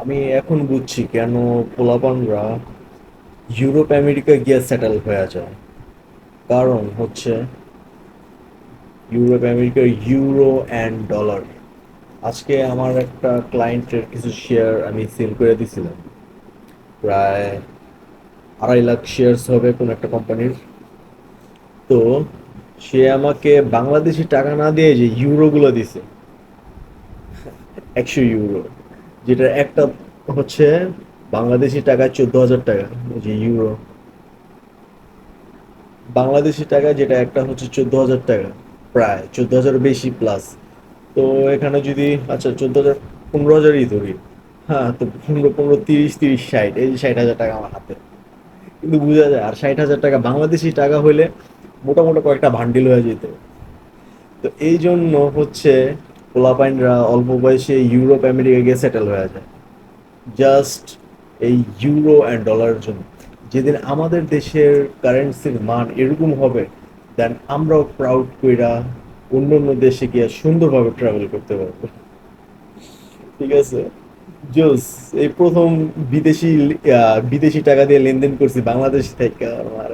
আমি এখন বুঝছি কেন পোলাপানরা ইউরোপ আমেরিকা গিয়ে সেটেল হয়ে যায়। কারণ হচ্ছে ইউরোপ আমেরিকার ইউরো অ্যান্ড ডলার। আজকে আমার একটা ক্লায়েন্টের কিছু শেয়ার আমি সেল করে দিছিলাম। প্রায় 2.5 লাখ শেয়ারস হবে কোন একটা কোম্পানির। তো সে আমাকে বাংলাদেশি টাকা না দিয়ে যে ইউরোগুলো দিছে, 100 ইউরো, যেটা একটা হচ্ছে বাংলাদেশি টাকায় 14,000 টাকা। ওই যে ইউরো বাংলাদেশি টাকা যেটা একটা হচ্ছে 14,000 টাকা, প্রায় 14,000 বেশি প্লাস। তো এখানে যদি আচ্ছা 14,000, 15,000ই ধরি। হ্যাঁ, তো 15, 15, 30, 30, 60, এই যে 60,000 টাকা আমার হাতে। কিন্তু বোঝা যায় আর 60,000 টাকা বাংলাদেশি টাকা হইলে মোটামুটি কয়েকটা ভান্ডিল হয়ে যেত। তো এই জন্য হচ্ছে পোলাপাইনরা অল্প বয়সে ইউরোপ আমেরিকা গিয়ে সেটেল হয়ে যায়, জাস্ট এই ইউরো অ্যান্ড ডলারের জন্য। যেদিন আমাদের দেশের কারেন্সির মান এরকম হবে, দেন আমরাও প্রাউড কইরা অন্য অন্য দেশে গিয়ে সুন্দরভাবে ট্রাভেল করতে পারবো। ঠিক আছে, জোস। এই প্রথম বিদেশি বিদেশি টাকা দিয়ে লেনদেন করছি বাংলাদেশ থেকে। আমার